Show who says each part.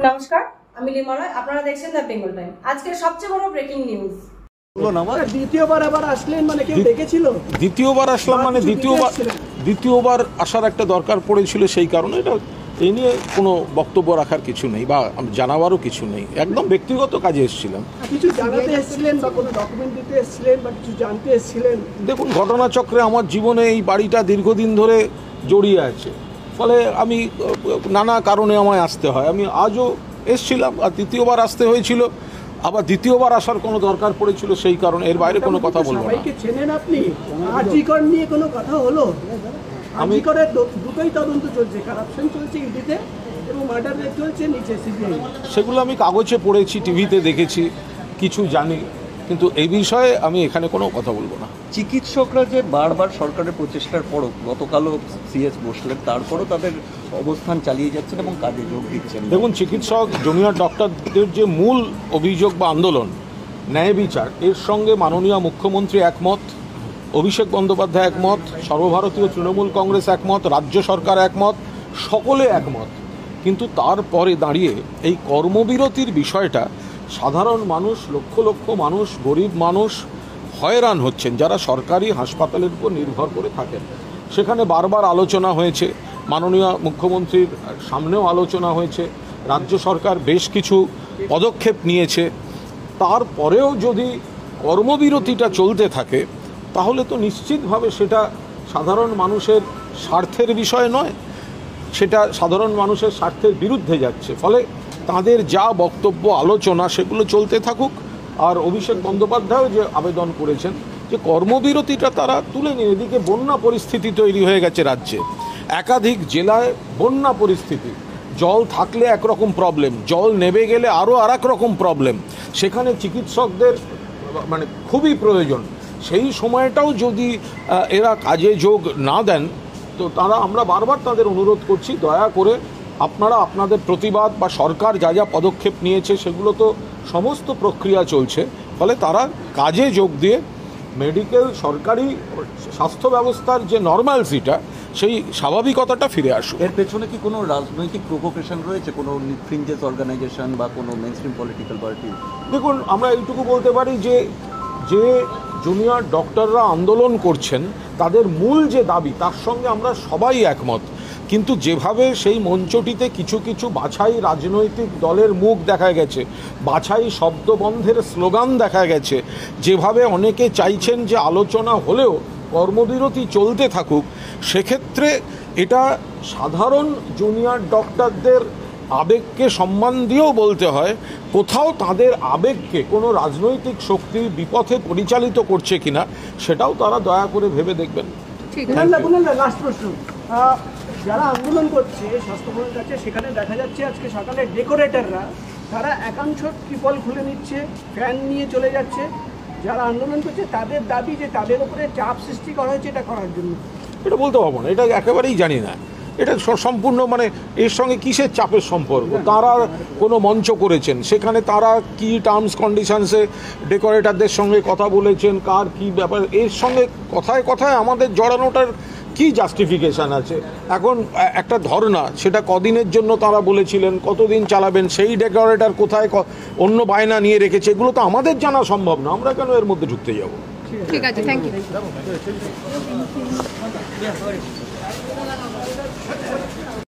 Speaker 1: নমস্কার, আমি লিমলয়। আপনারা দেখছেন দ্য বেঙ্গল টাইম। আজকের সবচেয়ে বড় ব্রেকিং নিউজ।
Speaker 2: দ্বিতীয়বার আবার আসলেন, মানে কেউ ডেকেছিল?
Speaker 3: দ্বিতীয়বার আসলাম, মানে দ্বিতীয়বার আসার একটা দরকার পড়েছিল, সেই কারণে এটা এই নিয়ে কোনো বক্তব্য রাখার কিছু নেই বা জানাবারও কিছু নেই, একদম ব্যক্তিগত কাজে এসেছিলাম।
Speaker 2: কিছু জানাতে এসেছিলেন বা কোনো ডকুমেন্ট দিতে এসেছিলেন বা কিছু জানতে এসেছিলেন?
Speaker 3: দেখুন, ঘটনাচক্রে আমার জীবনে এই বাড়িটা দীর্ঘদিন ধরে জড়িয়ে আছে, ফলে আমি নানা কারণে আমায় আসতে হয়। আমি আজও এসেছিলাম, আর দ্বিতীয়বার আসতে হয়েছিল, আবার দ্বিতীয়বার আসার কোনো দরকার পড়েছিল, সেই কারণে। এর বাইরে কোনো কথা বলবো না।
Speaker 2: সবাইকে চেনেন আপনি? আজিকর নিয়ে কোনো কথা হলো? আজিকরের দুটোই তদন্ত চলছে, কারাপশন চলছে ইডিতে এবং মার্ডার রেট চলছে নিচে সিবিআই।
Speaker 3: সেগুলো আমি কাগজে পড়েছি, টিভিতে দেখেছি, কিছু জানি, কিন্তু এই বিষয়ে আমি এখানে কোনো কথা বলবো না।
Speaker 4: চিকিৎসকরা যে বারবার সরকারের প্রচেষ্টার পরও, গতকালও সিএস বসলেন, তারপরও তাদের অবস্থান চালিয়ে যাচ্ছেন এবং কাজে যোগ দিচ্ছেন।
Speaker 3: দেখুন, চিকিৎসক জুনিয়র ডক্টরদের যে মূল অভিযোগ বা আন্দোলন ন্যায় বিচার, এর সঙ্গে মাননীয় মুখ্যমন্ত্রী একমত, অভিষেক বন্দ্যোপাধ্যায় একমত, সর্বভারতীয় তৃণমূল কংগ্রেস একমত, রাজ্য সরকার একমত, সকলে একমত। কিন্তু তারপরে দাঁড়িয়ে এই কর্মবিরতির বিষয়টা সাধারণ মানুষ, লক্ষ লক্ষ মানুষ, গরিব মানুষ হয়রান হচ্ছেন, যারা সরকারি হাসপাতালের উপর নির্ভর করে থাকেন। সেখানে বারবার আলোচনা হয়েছে, মাননীয় মুখ্যমন্ত্রীর সামনেও আলোচনা হয়েছে, রাজ্য সরকার বেশ কিছু পদক্ষেপ নিয়েছে। তারপরেও যদি কর্মবিরতিটা চলতে থাকে, তাহলে তো নিশ্চিতভাবে সেটা সাধারণ মানুষের স্বার্থের বিষয় নয়, সেটা সাধারণ মানুষের স্বার্থের বিরুদ্ধে যাচ্ছে। ফলে তাদের যা বক্তব্য, আলোচনা, সেগুলো চলতে থাকুক। আর অভিষেক বন্দ্যোপাধ্যায়ও যে আবেদন করেছেন যে কর্মবিরতিটা তারা তুলে নিয়ে, এদিকে বন্যা পরিস্থিতি তৈরি হয়ে গেছে রাজ্যে, একাধিক জেলায় বন্যা পরিস্থিতি, জল থাকলে একরকম প্রবলেম, জল নেমে গেলে আরও আর এক রকম প্রবলেম। সেখানে চিকিৎসকদের মানে খুবই প্রয়োজন। সেই সময়টাও যদি এরা কাজে যোগ না দেন, তো আমরা বারবার তাদের অনুরোধ করছি, দয়া করে আপনারা আপনাদের প্রতিবাদ বা সরকার যা যা পদক্ষেপ নিয়েছে সেগুলো তো সমস্ত প্রক্রিয়া চলছে, ফলে তারা কাজে যোগ দিয়ে মেডিকেল, সরকারি স্বাস্থ্য ব্যবস্থার যে নর্মালসিটা, সেই স্বাভাবিকতাটা ফিরে আসুক।
Speaker 4: এর পেছনে কি কোনো রাজনৈতিক প্রভোকেশন রয়েছে, কোনো ফ্রিঞ্জেস অর্গানাইজেশন বা কোনো মেইনস্ট্রিম পলিটিক্যাল পার্টি?
Speaker 3: দেখুন, আমরা এইটুকু বলতে পারি যে জুনিয়র ডক্টররা আন্দোলন করছেন, তাদের মূল যে দাবি, তার সঙ্গে আমরা সবাই একমত। কিন্তু যেভাবে সেই মঞ্চটিতে কিছু কিছু বাছাই রাজনৈতিক দলের মুখ দেখা গেছে, বাছাই শব্দবন্ধের স্লোগান দেখা গেছে, যেভাবে অনেকে চাইছেন যে আলোচনা হলেও কর্মবিরতি চলতে থাকুক, সেক্ষেত্রে এটা সাধারণ জুনিয়র ডক্টরদের আবেগকে সম্মান দিয়েও বলতে হয়, কোথাও তাদের আবেগকে কোনো রাজনৈতিক শক্তি বিপথে পরিচালিত করছে কিনা, সেটাও তারা দয়া করে ভেবে দেখবেন।
Speaker 2: লাস্ট প্রশ্ন, যারা আন্দোলন করছে স্বাস্থ্যভবনের কাছে, সেখানে দেখা যাচ্ছে আজকে সকালে ডেকোরেটররা তারা একাংশ ত্রিপল খুলে নিচ্ছে, ফ্যান নিয়ে চলে যাচ্ছে। যারা আন্দোলন করছে তাদের দাবি যে তাদের উপরে চাপ সৃষ্টি করা হয়েছে এটা করার জন্য।
Speaker 3: এটা বলতে পারবো না, এটা একেবারেই জানি না। এটা সম্পূর্ণ মানে এর সঙ্গে কিসের চাপের সম্পর্ক? তারা কোনো মঞ্চ করেছেন, সেখানে তারা কি টার্মস কন্ডিশনসে ডেকোরেটরদের সঙ্গে কথা বলেছেন, কার কি ব্যাপার, এর সঙ্গে কথায় কথায় আমাদের জড়ানোটার কি জাস্টিফিকেশান আছে? এখন একটা ধর্না, সেটা কদিনের জন্য তারা বলেছিলেন, কতদিন চালাবেন, সেই ডেকোরেটর কোথায় অন্য বায়না নিয়ে রেখেছে, এগুলো তো আমাদের জানা সম্ভব না, আমরা কেন এর মধ্যে ঢুকতে যাব?
Speaker 1: ঠিক আছে, থ্যাংক ইউ।